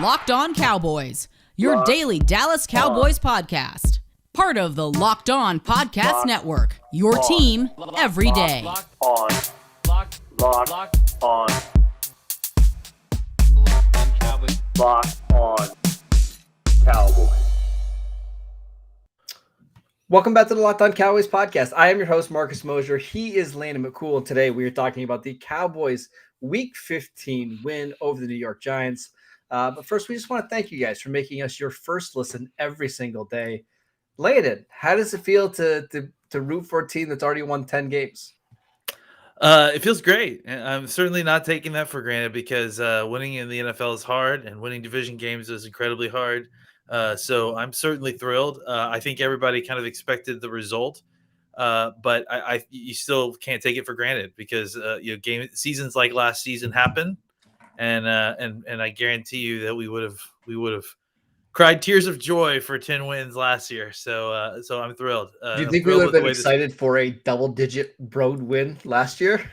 Locked On Cowboys, your daily Dallas Cowboys podcast. Part of the Locked On Podcast Network, your team every day. Locked on Cowboys. Locked on Cowboys. Welcome back to the Locked On Cowboys podcast. I am your host, Marcus Mosher. He is Landon McCool. Today we are talking about the Cowboys Week 15 win over the New York Giants. But first, we just want to thank you guys for making us your first listen every single day. Landon, how does it feel to root for a team that's already won 10 games? It feels great. I'm certainly not taking that for granted because winning in the NFL is hard and winning division games is incredibly hard. So I'm certainly thrilled. I think everybody kind of expected the result, but you still can't take it for granted because seasons like last season happen, and I guarantee you that we would have cried tears of joy for 10 wins last year. So I'm thrilled. Do you think we would have been excited for a double-digit road win last year?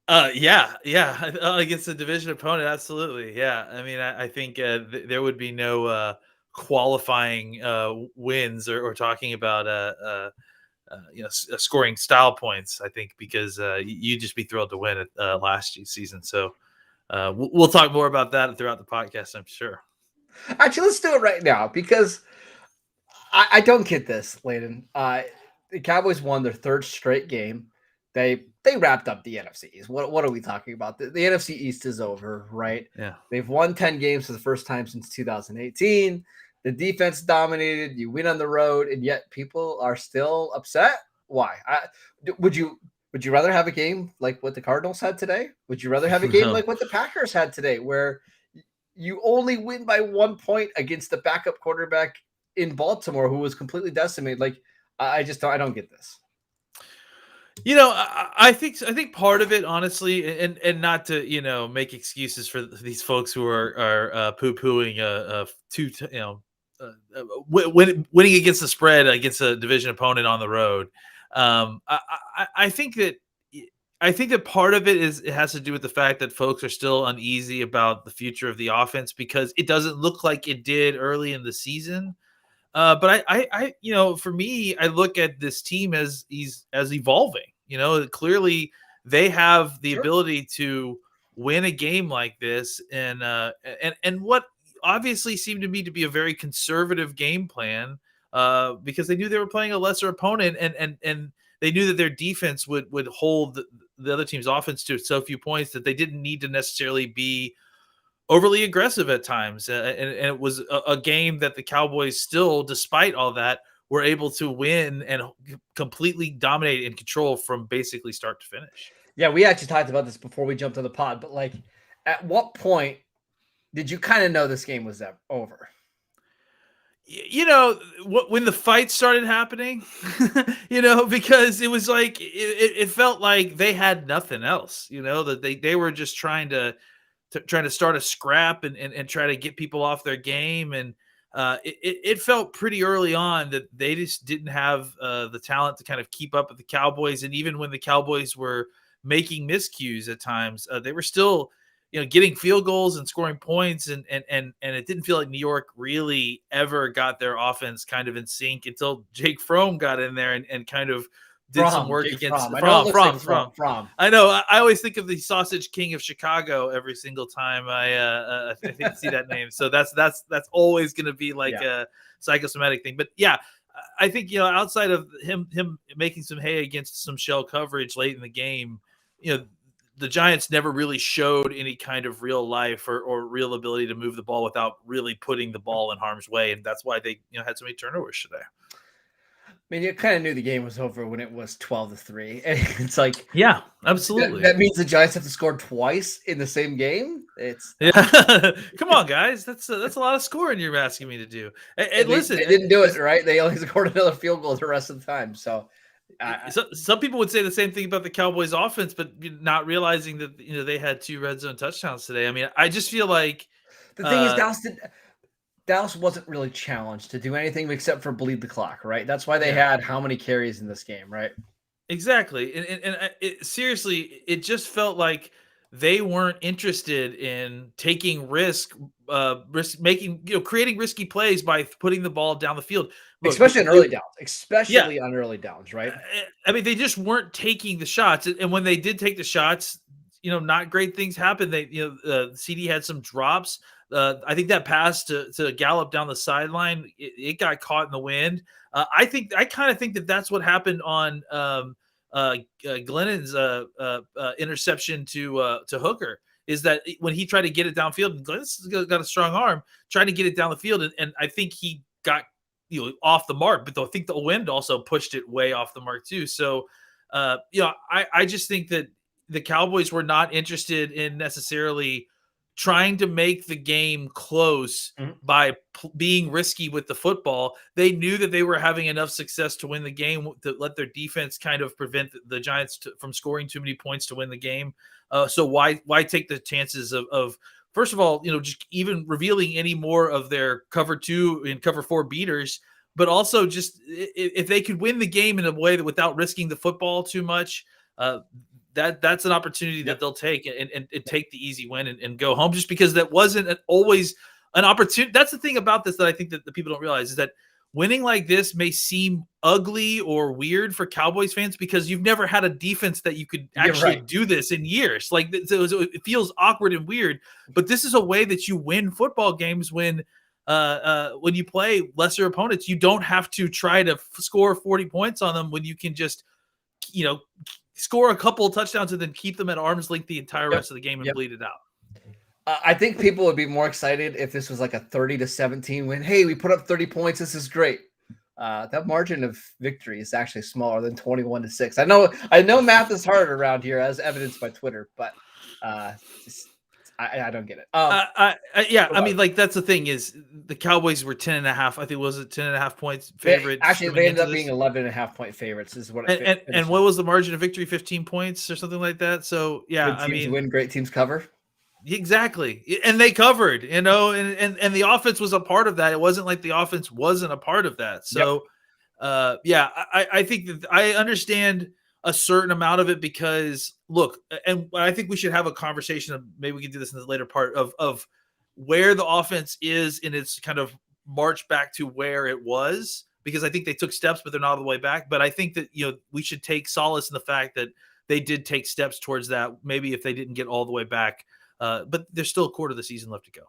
Yeah, against a division opponent, absolutely. Yeah, I mean, I think there would be no qualifying wins or talking about scoring style points. I think because you'd just be thrilled to win it last season. So we'll talk more about that throughout the podcast, I'm sure. Actually, let's do it right now because I don't get this, Landon. The Cowboys won their third straight game. They wrapped up the NFC East. What are we talking about? The NFC East is over, right? Yeah. They've won 10 games for the first time since 2018. The defense dominated. You win on the road, and yet people are still upset. Why? Would you rather have a game like what the Cardinals had today? Would you rather have a game like what the Packers had today, where you only win by 1 point against the backup quarterback in Baltimore who was completely decimated? Like, I don't get this. I think part of it, honestly, and not to make excuses for these folks who are poo-pooing winning against the spread against a division opponent on the road. I think that part of it has to do with the fact that folks are still uneasy about the future of the offense because it doesn't look like it did early in the season. But I for me, I look at this team as evolving. Clearly they have the ability to win a game like this, and what obviously seemed to me to be a very conservative game plan, because they knew they were playing a lesser opponent, and they knew that their defense would hold the other team's offense to so few points that they didn't need to necessarily be overly aggressive at times. And it was a game that the Cowboys still, despite all that, were able to win and completely dominate and control from basically start to finish. Yeah, we actually talked about this before we jumped on the pod, but like, at what point did you kind of know this game was over? When the fights started happening, because it was like it felt like they had nothing else. That they were just trying to start a scrap and try to get people off their game, and it felt pretty early on that they just didn't have the talent to kind of keep up with the Cowboys. And even when the Cowboys were making miscues at times, they were still getting field goals and scoring points, and it didn't feel like New York really ever got their offense kind of in sync until Jake Fromm got in there and kind of did some work against Fromm. I know. I always think of the Sausage King of Chicago every single time I see that name. So that's always going to be like a psychosomatic thing. But yeah, I think outside of him making some hay against some shell coverage late in the game, the Giants never really showed any kind of real life or real ability to move the ball without really putting the ball in harm's way, and that's why they had so many turnovers today. I mean, you kind of knew the game was over when it was 12-3. And it's like, yeah, absolutely. That means the Giants have to score twice in the same game. Come on, guys. That's a lot of scoring you're asking me to do. And listen, they didn't do it right. They only scored another field goal the rest of the time. So some people would say the same thing about the Cowboys offense, but not realizing that they had 2 red zone touchdowns today. I mean, I just feel like the thing is Dallas wasn't really challenged to do anything except for bleed the clock, right? That's why they had how many carries in this game, right? Exactly. And seriously, it just felt like they weren't interested in taking risk making, creating risky plays by putting the ball down the field. Look, especially on early downs, especially on early downs, right? I mean, they just weren't taking the shots, and when they did take the shots, not great things happened. They, CD had some drops. I think that pass to Gallup down the sideline, it got caught in the wind. I kind of think that that's what happened on Glennon's interception to Hooker. Is that when he tried to get it downfield, and Glennon's got a strong arm, trying to get it down the field, and I think he got off the mark, but I think the wind also pushed it way off the mark too. So, I just think that the Cowboys were not interested in necessarily trying to make the game close by being risky with the football. They knew that they were having enough success to win the game to let their defense kind of prevent the Giants from scoring too many points to win the game. So why take the chances of first of all, just even revealing any more of their cover 2 and cover 4 beaters, but also just if they could win the game in a way that without risking the football too much, that's an opportunity that they'll take and take the easy win and go home, just because that wasn't always an opportunity. That's the thing about this that I think that the people don't realize, is that winning like this may seem ugly or weird for Cowboys fans because you've never had a defense that you could actually do this in years. Like, it feels awkward and weird, but this is a way that you win football games when you play lesser opponents. You don't have to try to score 40 points on them when you can just, score a couple of touchdowns and then keep them at arm's length the entire rest of the game and bleed it out. I think people would be more excited if this was like a 30-17 win. Hey, we put up 30 points. This is great. That margin of victory is actually smaller than 21-6. I know math is hard around here, as evidenced by Twitter, but I don't get it. I mean, like, that's the thing is the Cowboys were 10.5. I think was it 10.5 points favorite. They ended up being 11.5 point favorites. Is what. And what was the margin of victory? 15 points or something like that. So yeah, good teams win, great teams cover. Exactly, and they covered. And the offense was a part of that. It wasn't like the offense wasn't a part of that. So I think that I understand a certain amount of it, because look, and I think we should have a conversation of, maybe we can do this in the later part of where the offense is in its kind of march back to where it was, because I think they took steps, but they're not all the way back. But I think that, we should take solace in the fact that they did take steps towards that, maybe if they didn't get all the way back. But there's still a quarter of the season left to go.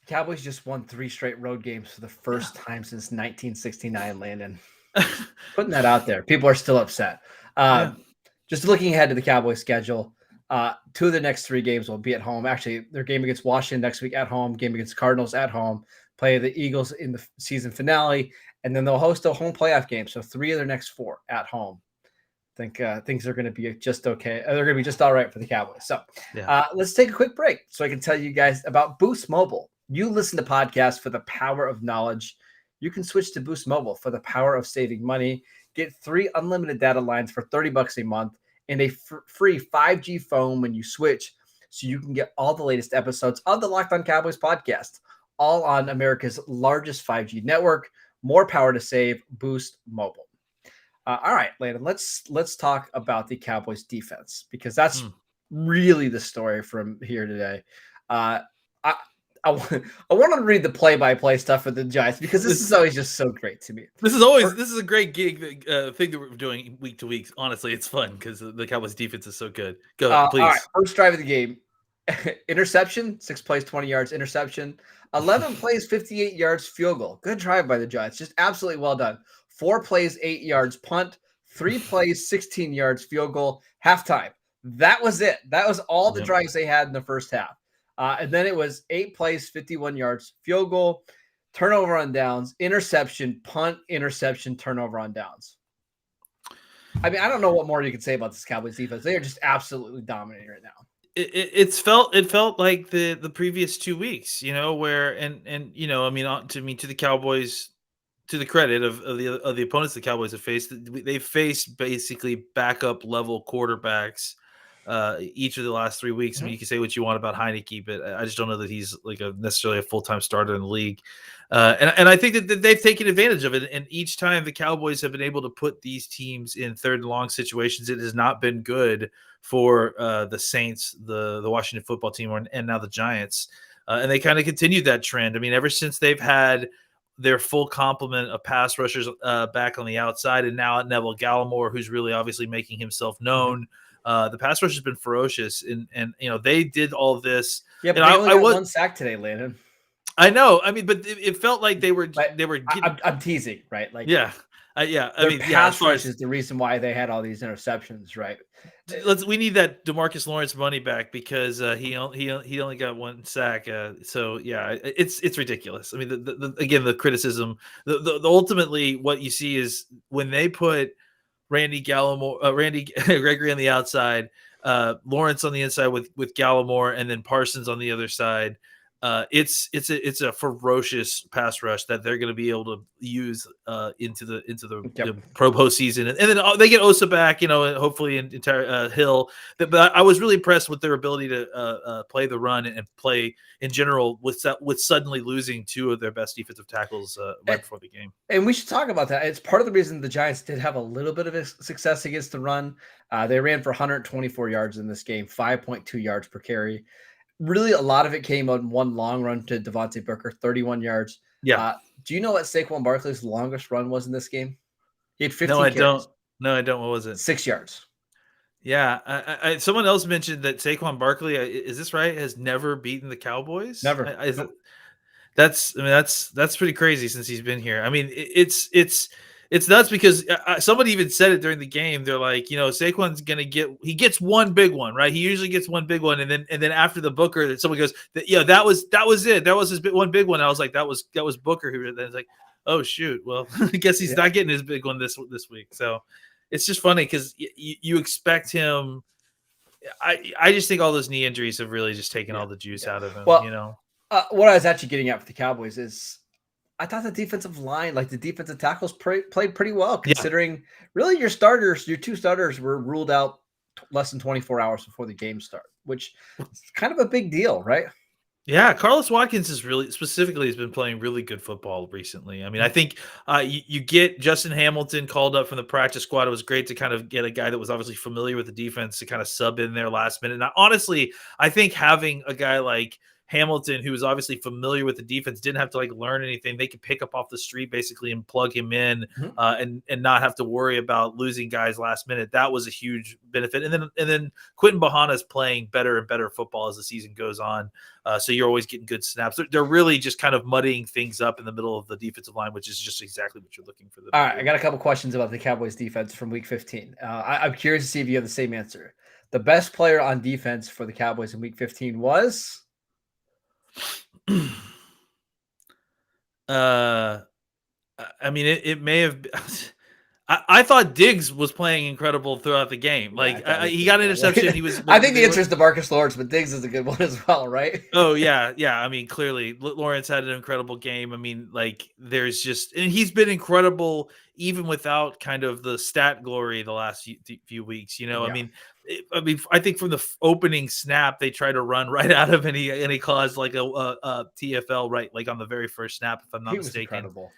Cowboys just won 3 straight road games for the first time since 1969, Landon. Putting that out there. People are still upset. Just looking ahead to the Cowboys schedule, 2 of the next 3 games will be at home. Actually, their game against Washington next week at home, game against Cardinals at home, play the Eagles in the season finale, and then they'll host a home playoff game. So 3 of their next 4 at home. I think things are going to be just okay. They're going to be just all right for the Cowboys. So let's take a quick break so I can tell you guys about Boost Mobile. You listen to podcasts for the power of knowledge. You can switch to Boost Mobile for the power of saving money. Get 3 unlimited data lines for $30 a month and a free 5G phone when you switch, so you can get all the latest episodes of the Locked On Cowboys podcast, all on America's largest 5G network. More power to save. Boost Mobile. All right, Landon, let's talk about the Cowboys defense, because that's really the story from here today. I want to read the play-by-play stuff for the Giants, because this is always just so great to me. This is a great thing that we're doing week to week. Honestly, it's fun because the Cowboys defense is so good. Go ahead, please. All right, first drive of the game, interception, 6 plays, 20 yards, interception, 11 plays, 58 yards, field goal. Good drive by the Giants, just absolutely well done. 4 plays, 8 yards, punt, 3 plays, 16 yards, field goal, halftime. That was it. That was all the drives they had in the first half. And then it was 8 plays, 51 yards, field goal, turnover on downs, interception, punt, interception, turnover on downs. I mean, I don't know what more you can say about this Cowboys defense. They are just absolutely dominating right now. It felt like the previous 2 weeks, where and I mean, to the Cowboys, to the credit of the opponents the Cowboys have faced, they faced basically backup level quarterbacks each of the last 3 weeks. I mean, you can say what you want about Heineke, but I just don't know that he's like necessarily a full-time starter in the league. And I think that they've taken advantage of it. And each time the Cowboys have been able to put these teams in third and long situations, it has not been good for the Saints, the Washington football team, and now the Giants. And they kind of continued that trend. I mean, ever since they've had their full complement of pass rushers back on the outside, and now Neville Gallimore, who's really obviously making himself known. The pass rush has been ferocious, and they did all this. Yeah, but they only got one sack today, Landon. I know. I mean, but it felt like they were. I'm teasing, right? Like, yeah. I mean, pass rush is the reason why they had all these interceptions, right? We need that Demarcus Lawrence money back because he only got one sack. So yeah, it's ridiculous. I mean, the criticism, the ultimately what you see is when they put Randy Gregory on the outside, Lawrence on the inside with Gallimore, and then Parsons on the other side. It's a ferocious pass rush that they're going to be able to use into the pro postseason, and then they get Osa back, hopefully entire Hill. But I was really impressed with their ability to play the run and play in general with suddenly losing two of their best defensive tackles right before the game. And we should talk about that. It's part of the reason the Giants did have a little bit of success against the run. They ran for 124 yards in this game, 5.2 yards per carry. Really, a lot of it came on one long run to Devontae Booker, 31 yards. Yeah. Do you know what Saquon Barkley's longest run was in this game? He had 15 carries. No, I don't. What was it? 6 yards. Yeah. Someone else mentioned that Saquon Barkley, is this right, has never beaten the Cowboys? Never. That's pretty crazy since he's been here. I mean, it's nuts because somebody even said it during the game. They're like, Saquon's he gets one big one, right? He usually gets one big one, and then after the Booker, someone goes, that was it. That was his one big one. I was like, that was Booker who. Then it's like, oh shoot, well, I guess he's not getting his big one this week. So it's just funny because you expect him. I just think all those knee injuries have really just taken all the juice out of him. Well, what I was actually getting at for the Cowboys is, I thought the defensive line, like the defensive tackles, played pretty well, considering really your two starters were ruled out less than 24 hours before the game started, which is kind of a big deal, right? Yeah, Carlos Watkins has been playing really good football recently. I mean, I think you get Justin Hamilton called up from the practice squad. It was great to kind of get a guy that was obviously familiar with the defense to kind of sub in there last minute. And honestly, I think having a guy like Hamilton, who was obviously familiar with the defense, didn't have to learn anything. They could pick up off the street basically and plug him in, and not have to worry about losing guys last minute. That was a huge benefit. And then Quentin Bahana is playing better and better football as the season goes on. So you're always getting good snaps. They're really just kind of muddying things up in the middle of the defensive line, which is just exactly what you're looking for. All right, I got a couple questions about the Cowboys defense from Week 15. I'm curious to see if you have the same answer. The best player on defense for the Cowboys in Week 15 was. I mean, it may have. I thought Diggs was playing incredible throughout the game. He got an interception. He was. I think the answer is Demarcus Lawrence, but Diggs is a good one as well, right? Oh yeah. I mean, clearly Lawrence had an incredible game. I mean, there's just, and he's been incredible even without kind of the stat glory the last few weeks. Yeah. I mean, I think from the opening snap they tried to run right out of any clause like a TFL, right? On the very first snap, if I'm not mistaken. Incredible.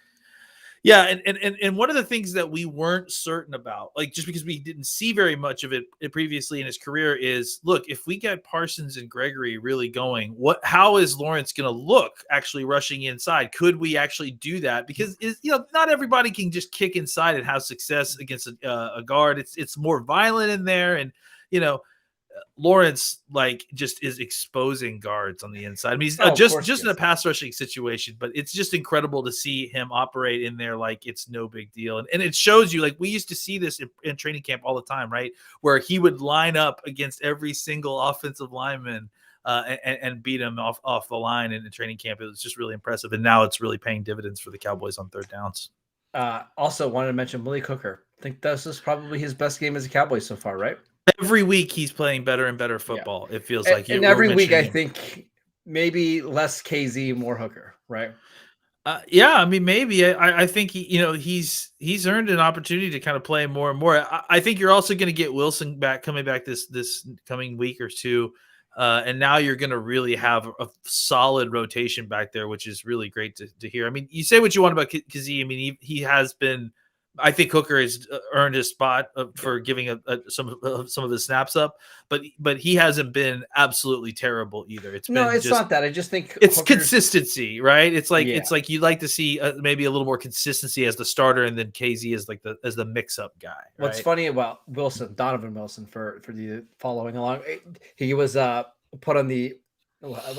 Yeah, and one of the things that we weren't certain about, just because we didn't see very much of it previously in his career, is look, if we get Parsons and Gregory really going, how is Lawrence going to look actually rushing inside? Could we actually do that? Because not everybody can just kick inside and have success against a guard. It's more violent in there, and Lawrence just is exposing guards on the inside. I mean, he's just in a pass rushing situation, but it's just incredible to see him operate in there like it's no big deal. And it shows you, we used to see this in training camp all the time, right? Where he would line up against every single offensive lineman and beat him off the line in the training camp. It was just really impressive. And now it's really paying dividends for the Cowboys on third downs. Also wanted to mention Malik Hooker. I think this is probably his best game as a Cowboy so far, right? Every week he's playing better and better football. Yeah. It feels like. And every week I think maybe less KZ, more Hooker, right? Yeah, I mean, maybe I think he's earned an opportunity to kind of play more and more. I think you're also going to get Wilson coming back this coming week or two, and now you're going to really have a solid rotation back there, which is really great to hear. I mean, you say what you want about Kazee. I mean, he has been. I think Hooker has earned his spot for giving some of his snaps up, but he hasn't been absolutely terrible either. It's not that. I just think it's Hooker's, consistency, right? It's like you'd like to see maybe a little more consistency as the starter, and then KZ as the mix up guy. Right? What's funny about Donovan Wilson, for the following along, he was put on the.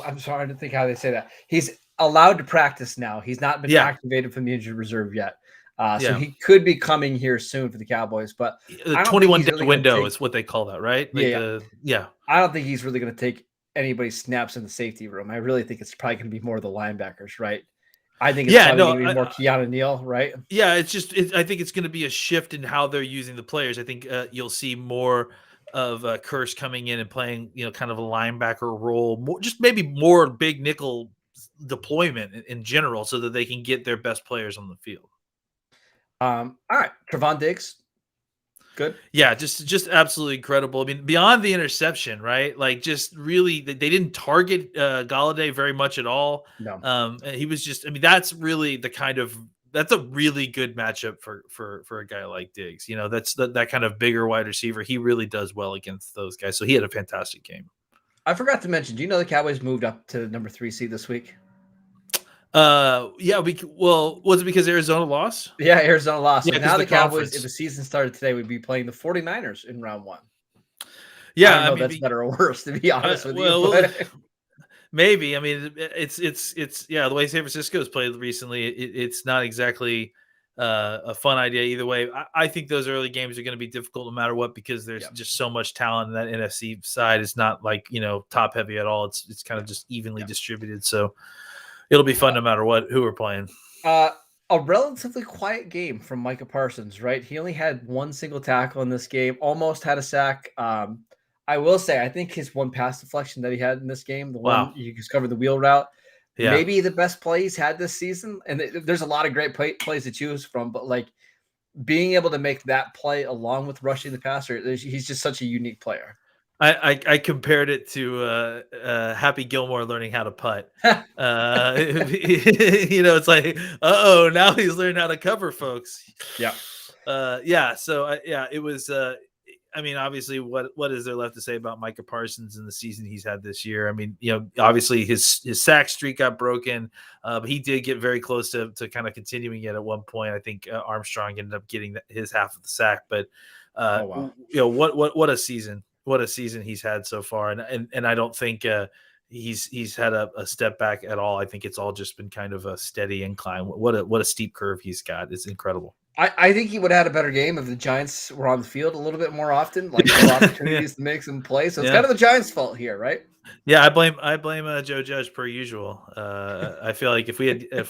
I'm sorry to think how they say that. He's allowed to practice now. He's not been activated from the injured reserve yet. So he could be coming here soon for the Cowboys, but the 21-day window is what they call that, right? Like I don't think he's really going to take anybody's snaps in the safety room. I really think it's probably going to be more the linebackers, right? I think it's probably going to be more Keanu Neal, right? Yeah, I think it's going to be a shift in how they're using the players. I think you'll see more of Curse coming in and playing, kind of a linebacker role, just maybe more big nickel deployment in general, so that they can get their best players on the field. All right, Trevon Diggs, good. Yeah, just absolutely incredible. I mean, beyond the interception, right? Like, just really, they didn't target Galladay very much at all. No, he was just. I mean, that's really that's a really good matchup for a guy like Diggs. That's that kind of bigger wide receiver. He really does well against those guys. So he had a fantastic game. I forgot to mention. Do you know the Cowboys moved up to the number 3 seed this week? Yeah, was it because Arizona lost? Yeah, Arizona lost. Yeah, so now the Cowboys, conference. if the season started today, would be playing the 49ers in round 1. Yeah, I don't know if that's better or worse, to be honest with you. Maybe. I mean, it's the way San Francisco's played recently, it's not exactly a fun idea either way. I think those early games are going to be difficult no matter what, because there's just so much talent in that NFC side. It's not like, top heavy at all. It's kind of just evenly distributed. So it'll be fun no matter who we're playing. A relatively quiet game from Micah Parsons, right? He only had one single tackle in this game, almost had a sack. I will say, I think his one pass deflection that he had in this game, the one he discovered the wheel route, maybe the best play he's had this season. And there's a lot of great plays to choose from, but like being able to make that play along with rushing the passer, he's just such a unique player. I compared it to Happy Gilmore learning how to putt. It's like, now he's learned how to cover folks. Yeah. So it was. I mean, obviously, what is there left to say about Micah Parsons and the season he's had this year? I mean, obviously his sack streak got broken, but he did get very close to kind of continuing it at one point. I think Armstrong ended up getting his half of the sack, but what a season. What a season he's had so far. And I don't think he's had a step back at all. I think it's all just been kind of a steady incline. What a steep curve he's got. It's incredible. I think he would have had a better game if the Giants were on the field a little bit more often, like opportunities to make some plays. So it's kind of the Giants' fault here, right? Yeah, I blame Joe Judge per usual. I feel like if we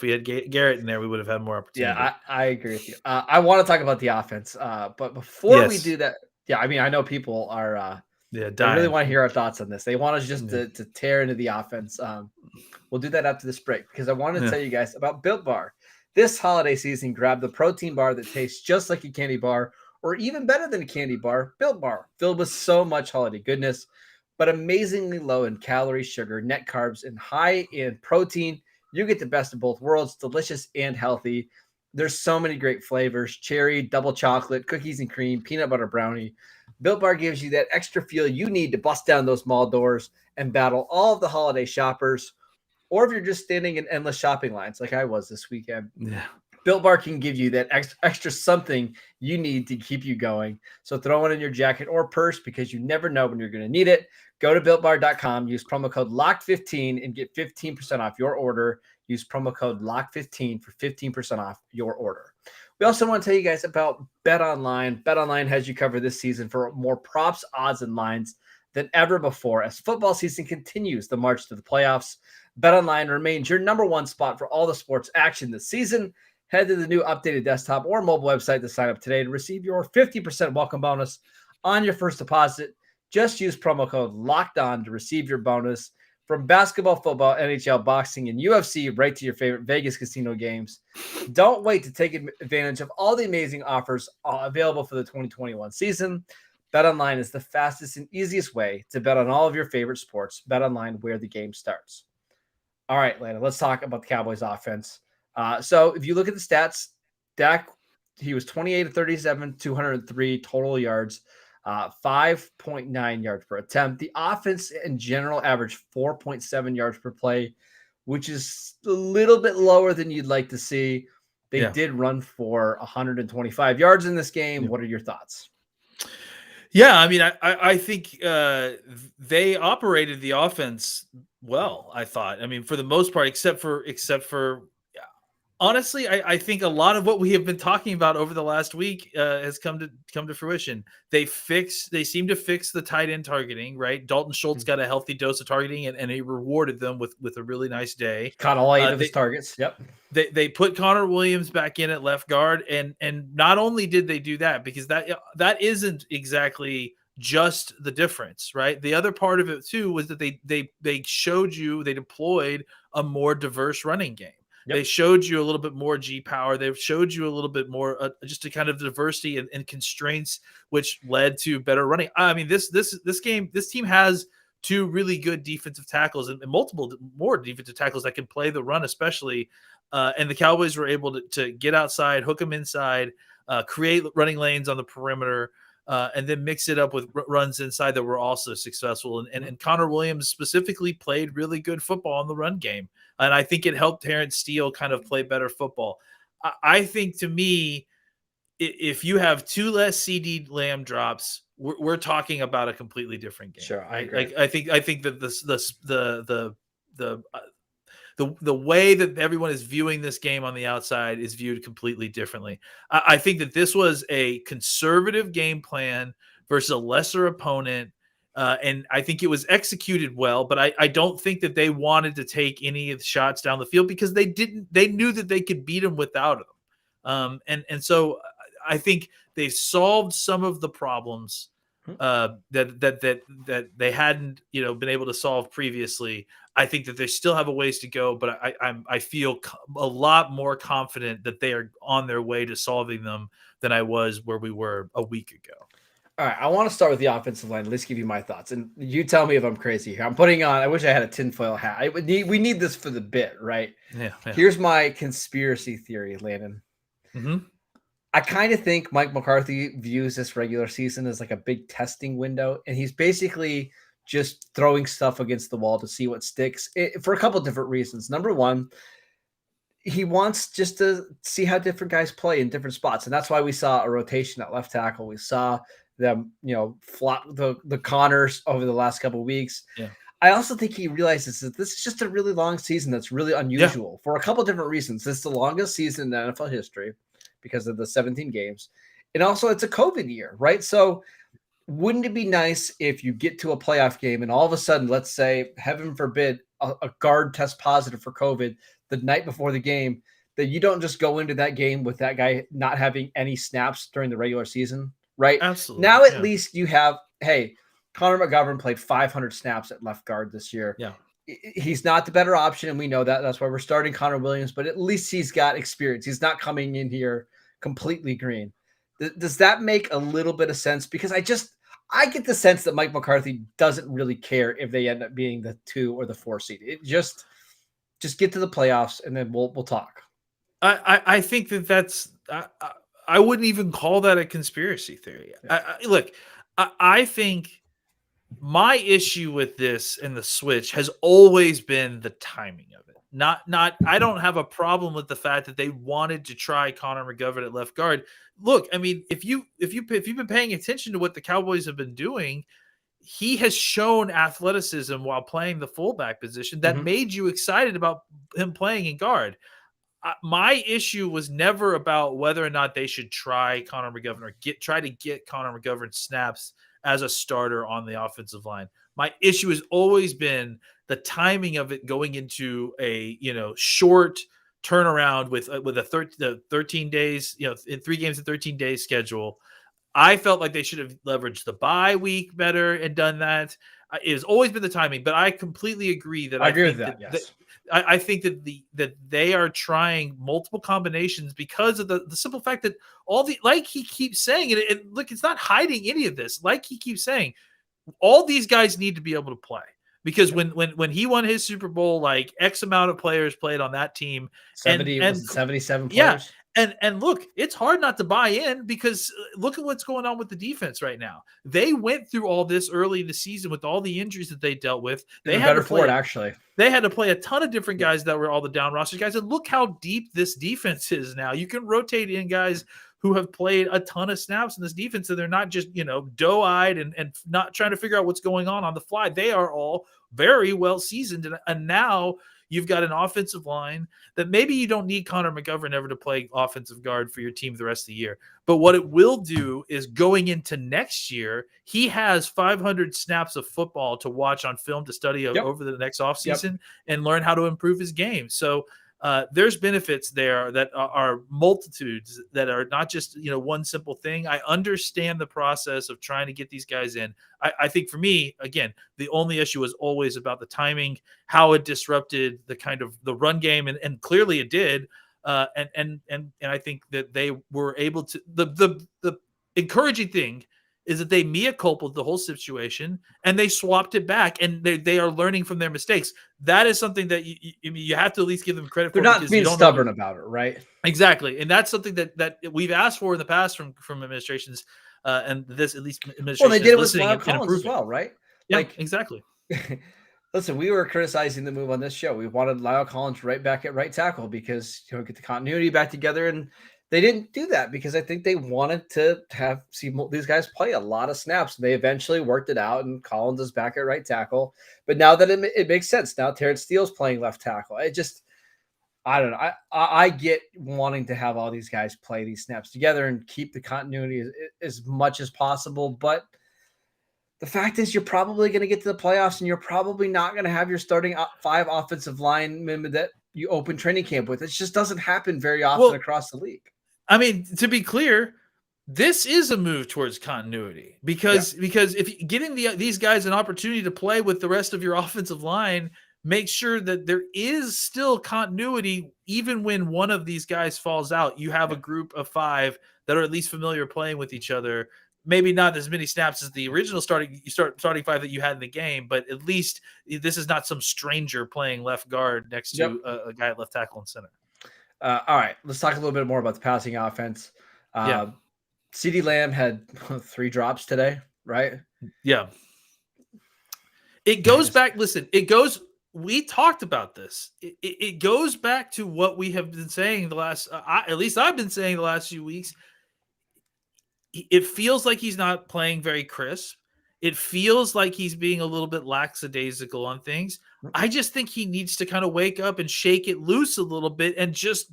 had Garrett in there, we would have had more opportunity. Yeah, I agree with you. I want to talk about the offense, but before we do that, I mean, I know people are they really want to hear our thoughts on this. They want us just to tear into the offense. We'll do that after this break, because I wanted to tell you guys about Built Bar. This holiday season, grab the protein bar that tastes just like a candy bar, or even better than a candy bar, Built Bar, filled with so much holiday goodness, but amazingly low in calories, sugar, net carbs, and high in protein. You get the best of both worlds, delicious and healthy. There's so many great flavors: cherry, double chocolate, cookies and cream, peanut butter brownie. Built Bar gives you that extra feel you need to bust down those mall doors and battle all of the holiday shoppers. Or if you're just standing in endless shopping lines like I was this weekend, Built Bar can give you that extra something you need to keep you going. So throw it in your jacket or purse, because you never know when you're going to need it. Go to BuiltBar.com, use promo code LOCKED15 and get 15% off your order. Use promo code LOCKED15 for 15% off your order. We also want to tell you guys about BetOnline. BetOnline has you covered this season for more props, odds, and lines than ever before. As football season continues the march to the playoffs, BetOnline remains your number one spot for all the sports action this season. Head to the new updated desktop or mobile website to sign up today to receive your 50% welcome bonus on your first deposit. Just use promo code LOCKEDON to receive your bonus. From basketball, football, NHL, boxing, and UFC, right to your favorite Vegas casino games. Don't wait to take advantage of all the amazing offers available for the 2021 season. BetOnline is the fastest and easiest way to bet on all of your favorite sports. BetOnline, where the game starts. All right, Landon, let's talk about the Cowboys offense. So if you look at the stats, Dak, he was 28 of 37, 203 total yards. 5.9 yards per attempt. The offense in general averaged 4.7 yards per play, which is a little bit lower than you'd like to see. They did run for 125 yards in this game. What are your thoughts? Yeah, I mean, I think they operated the offense well, I thought. I mean, for the most part, except for honestly, I think a lot of what we have been talking about over the last week has come to fruition. They seem to fix the tight end targeting, right? Dalton Schultz got a healthy dose of targeting, and he rewarded them with a really nice day. Caught all 8 of his targets. Yep. They put Connor Williams back in at left guard, and not only did they do that, because that isn't exactly just the difference, right? The other part of it too was that they showed you, they deployed a more diverse running game. Yep. They showed you a little bit more G power. They showed you a little bit more just a kind of diversity and constraints, which led to better running. I mean, this team has 2 really good defensive tackles and multiple more defensive tackles that can play the run, especially. And the Cowboys were able to get outside, hook them inside, create running lanes on the perimeter, and then mix it up with runs inside that were also successful. And Connor Williams specifically played really good football in the run game. And I think it helped Terrence Steele kind of play better football. I think, to me, if you have 2 less CD Lamb drops, we're talking about a completely different game. Sure, I agree. Like, I think that the way that everyone is viewing this game on the outside is viewed completely differently. I think that this was a conservative game plan versus a lesser opponent. And I think it was executed well, but I don't think that they wanted to take any of the shots down the field, because they knew that they could beat them without them. And so I think they solved some of the problems that they hadn't, been able to solve previously. I think that they still have a ways to go, but I feel a lot more confident that they are on their way to solving them than I was where we were a week ago. All right, I want to start with the offensive line. Let's give you my thoughts, and you tell me if I'm crazy here. I'm putting on. I wish I had a tinfoil hat. We need this for the bit, right? Yeah. Here's my conspiracy theory, Landon. Mm-hmm. I kind of think Mike McCarthy views this regular season as like a big testing window, and he's basically just throwing stuff against the wall to see what sticks for a couple of different reasons. Number one, he wants just to see how different guys play in different spots, and that's why we saw a rotation at left tackle. We saw them, flop the Connors over the last couple of weeks. Yeah. I also think he realizes that this is just a really long season that's really unusual for a couple of different reasons. It's the longest season in NFL history because of the 17 games. And also it's a COVID year, right? So wouldn't it be nice if you get to a playoff game and all of a sudden, let's say, heaven forbid, a guard tests positive for COVID the night before the game, that you don't just go into that game with that guy not having any snaps during the regular season, right? Absolutely. Now at least you have, hey, Connor McGovern played 500 snaps at left guard this year. Yeah. He's not the better option, and we know that. That's why we're starting Connor Williams, but at least he's got experience. He's not coming in here completely green. Does that make a little bit of sense? Because I get the sense that Mike McCarthy doesn't really care if they end up being the 2 or the 4 seed. It just get to the playoffs, and then we'll talk. I think that's I wouldn't even call that a conspiracy theory. Yeah. I think my issue with this and the switch has always been the timing of it. Not I don't have a problem with the fact that they wanted to try Connor McGovern at left guard. Look, I mean, if you've been paying attention to what the Cowboys have been doing, he has shown athleticism while playing the fullback position that made you excited about him playing in guard. My issue was never about whether or not they should try Connor McGovern or try to get Connor McGovern snaps as a starter on the offensive line. My issue has always been the timing of it going into a short turnaround with the 13 days, in 3 games in 13 days schedule. I felt like they should have leveraged the bye week better and done that. It has always been the timing, but I completely agree that I agree think with that. Yes. I think that they are trying multiple combinations because of the simple fact that like he keeps saying it, and look, it's not hiding any of this. Like he keeps saying, all these guys need to be able to play. Because when he won his Super Bowl, like X amount of players played on that team, 77 yeah, players. and look, it's hard not to buy in because look at what's going on with the defense right now. They went through all this early in the season with all the injuries that they dealt with. They had better to play for it, actually. They had to play a ton of different guys that were all the down roster guys, and look how deep this defense is now. You can rotate in guys who have played a ton of snaps in this defense, and they're not just, doe-eyed and not trying to figure out what's going on the fly. They are all very well seasoned, and now you've got an offensive line that maybe you don't need Connor McGovern ever to play offensive guard for your team the rest of the year. But what it will do is going into next year, he has 500 snaps of football to watch on film to study over the next offseason and learn how to improve his game. So there's benefits there that are multitudes that are not just, one simple thing. I understand the process of trying to get these guys in. I think for me, again, the only issue is always about the timing, how it disrupted the kind of the run game. And clearly it did. And I think that they were able to, the encouraging thing is that they mea culpa the whole situation and they swapped it back, and they are learning from their mistakes. That is something that you have to at least give them credit for. They're not being stubborn about it, right? Exactly. And that's something that we've asked for in the past from administrations, and this at least administration. Well, they did it with Lyle Collins as well, right? Yeah, exactly. Listen, we were criticizing the move on this show. We wanted Lyle Collins right back at right tackle because get the continuity back together, and they didn't do that because I think they wanted to see these guys play a lot of snaps. They eventually worked it out, and Collins is back at right tackle. But now that it makes sense, now Terrence Steele's playing left tackle. It just, I don't know. I get wanting to have all these guys play these snaps together and keep the continuity as much as possible. But the fact is, you're probably going to get to the playoffs, and you're probably not going to have your starting 5 offensive linemen that you open training camp with. It just doesn't happen very often across the league. I mean, to be clear, this is a move towards continuity because if getting these guys an opportunity to play with the rest of your offensive line makes sure that there is still continuity, even when one of these guys falls out. You have a group of 5 that are at least familiar playing with each other. Maybe not as many snaps as the original starting 5 that you had in the game, but at least this is not some stranger playing left guard next to a guy at left tackle and center. All right, let's talk a little bit more about the passing offense. CeeDee Lamb had 3 drops today, right? Yeah. It goes back. Listen, we talked about this. It goes back to what we have been saying the last, at least I've been saying the last few weeks. It feels like he's not playing very crisp. It feels like he's being a little bit lackadaisical on things. I just think he needs to kind of wake up and shake it loose a little bit and just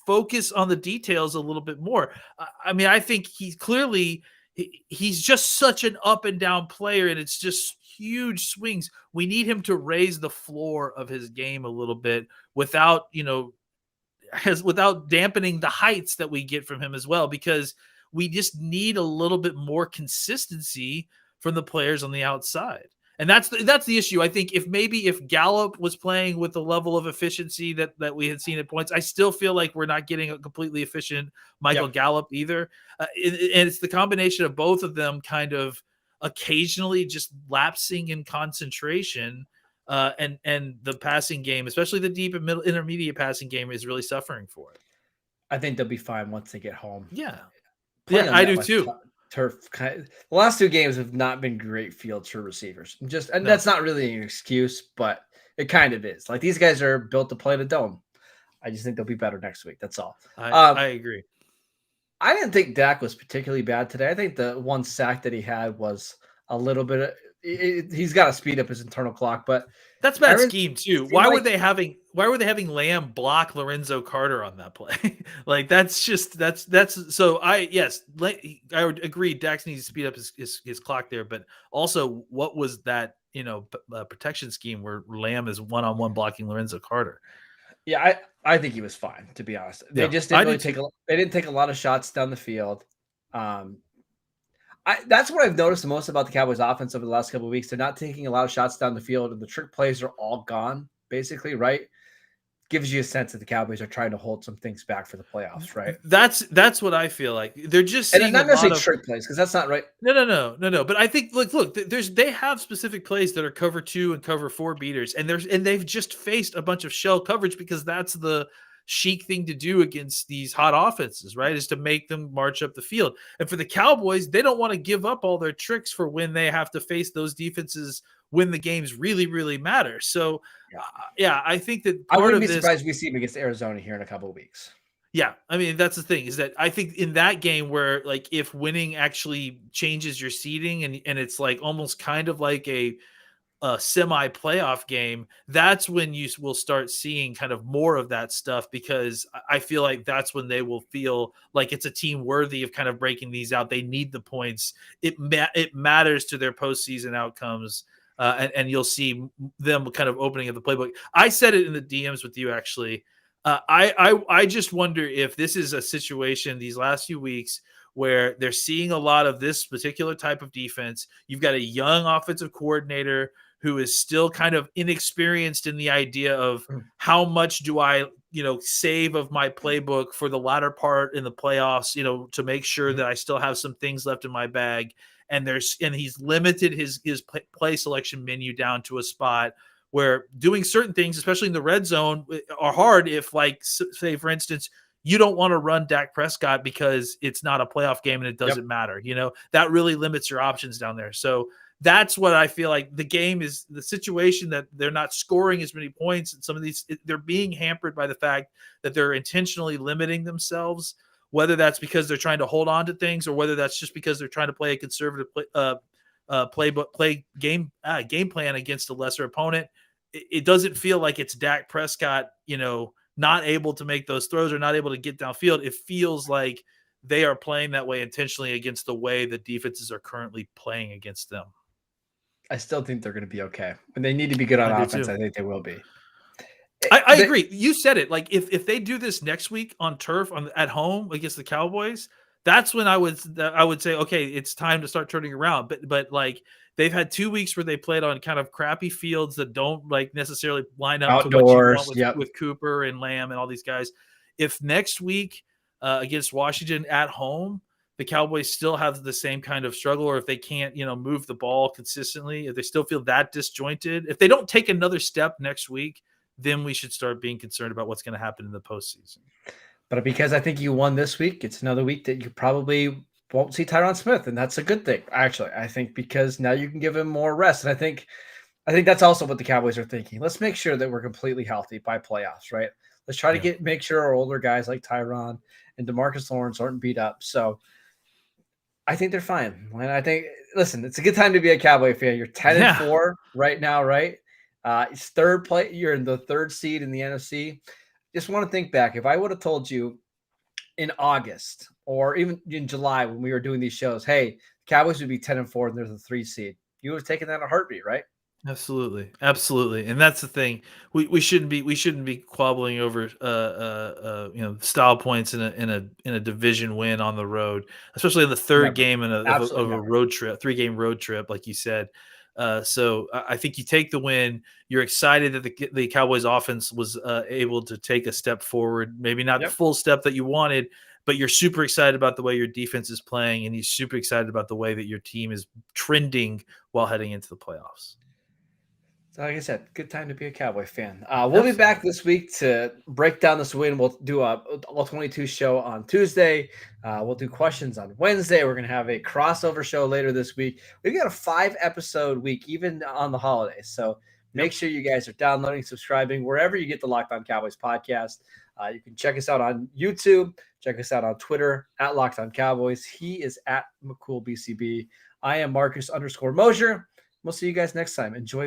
focus on the details a little bit more. I mean, I think he's just such an up and down player, and it's just huge swings. We need him to raise the floor of his game a little bit without dampening the heights that we get from him as well, because we just need a little bit more consistency from the players on the outside. And that's the issue. I think if Gallup was playing with the level of efficiency that we had seen at points, I still feel like we're not getting a completely efficient Michael Gallup either. And it's the combination of both of them kind of occasionally just lapsing in concentration, and the passing game, especially the deep and middle intermediate passing game, is really suffering for it. I think they'll be fine once they get home. Yeah, I do too. Turf. The last 2 games have not been great fields for receivers. That's not really an excuse, but it kind of is. Like, these guys are built to play in a dome. I just think they'll be better next week. That's all. I agree. I didn't think Dak was particularly bad today. I think the one sack that he had was a little bit. He's got to speed up his internal clock, but that's bad scheme too. Why were they having Lamb block Lorenzo Carter on that play? Like, that's so I would agree. Dax needs to speed up his clock there, but also what was that, protection scheme where Lamb is one-on-one blocking Lorenzo Carter? Yeah, I think he was fine, to be honest. They just didn't really they didn't take a lot of shots down the field. That's what I've noticed the most about the Cowboys offense over the last couple of weeks. They're not taking a lot of shots down the field, and the trick plays are all gone, basically, right? Gives you a sense that the Cowboys are trying to hold some things back for the playoffs, right? That's what I feel like. They're just And seeing not a lot necessarily of trick plays, because that's not right. no. But I think look, they have specific plays that are cover 2 and cover 4 beaters, and they've just faced a bunch of shell coverage because that's the chic thing to do against these hot offenses, right? Is to make them march up the field. And for the Cowboys, they don't want to give up all their tricks for when they have to face those defenses when the games really, really matter. So, yeah, I think that I part wouldn't of be this, surprised if we see him against Arizona here in a couple of weeks. yeah, I mean, that's the thing is that I think in that game where like if winning actually changes your seeding and it's like almost kind of like a semi playoff game, that's when you will start seeing kind of more of that stuff, because I feel like that's when they will feel like it's a team worthy of kind of breaking these out. They need the points. It matters to their postseason outcomes. And you'll see them kind of opening up the playbook. I said it in the DMs with you, actually. I just wonder if this is a situation these last few weeks where they're seeing a lot of this particular type of defense. You've got a young offensive coordinator who is still kind of inexperienced in the idea of how much do I, save of my playbook for the latter part in the playoffs, to make sure that I still have some things left in my bag. And he's limited his play selection menu down to a spot where doing certain things, especially in the red zone, are hard if, like, say, for instance, you don't want to run Dak Prescott because it's not a playoff game and it doesn't matter. That really limits your options down there. So that's what I feel like the game is, the situation that they're not scoring as many points. And some of these, they're being hampered by the fact that they're intentionally limiting themselves, whether that's because they're trying to hold on to things or whether that's just because they're trying to play a conservative game plan against a lesser opponent. It doesn't feel like it's Dak Prescott, not able to make those throws or not able to get downfield. It feels like they are playing that way intentionally against the way the defenses are currently playing against them. I still think they're going to be okay. When they need to be good on offense, I think they will be. I agree. You said it. Like if they do this next week on turf at home against the Cowboys, that's when I would say, okay, it's time to start turning around. But like they've had 2 weeks where they played on kind of crappy fields that don't like necessarily line up outdoors, to what you want with Cooper and Lamb and all these guys. If next week against Washington at home, the Cowboys still have the same kind of struggle, or if they can't, move the ball consistently, if they still feel that disjointed, if they don't take another step next week, then we should start being concerned about what's going to happen in the postseason. But because I think you won this week, it's another week that you probably won't see Tyron Smith, and that's a good thing. Actually, I think because now you can give him more rest, and I think that's also what the Cowboys are thinking. Let's make sure that we're completely healthy by playoffs, right? Let's try to make sure our older guys like Tyron and Demarcus Lawrence aren't beat up. So I think they're fine. And I think, listen, it's a good time to be a Cowboy fan. You're 10-4 right now, right? It's third place. You're in the third seed in the NFC. Just want to think back. If I would have told you in August or even in July when we were doing these shows, hey, Cowboys would be 10-4 and there's a 3 seed, you would have taken that in a heartbeat, right? Absolutely. And that's the thing. We shouldn't be quabbling over style points in a division win on the road, especially in the third game of a road trip, 3-game road trip, like you said. So I think you take the win. You're excited that the Cowboys offense was able to take a step forward, maybe not the full step that you wanted, but you're super excited about the way your defense is playing, and you're super excited about the way that your team is trending while heading into the playoffs. Like I said, good time to be a Cowboy fan. We'll be back this week to break down this win. We'll do a All 22 show on Tuesday. We'll do questions on Wednesday. We're going to have a crossover show later this week. We've got a 5-episode week, even on the holidays. So make sure you guys are downloading, subscribing, wherever you get the Locked On Cowboys podcast. You can check us out on YouTube. Check us out on Twitter, at Locked On Cowboys. He is at McCool BCB. I am Marcus _Mosher. We'll see you guys next time. Enjoy.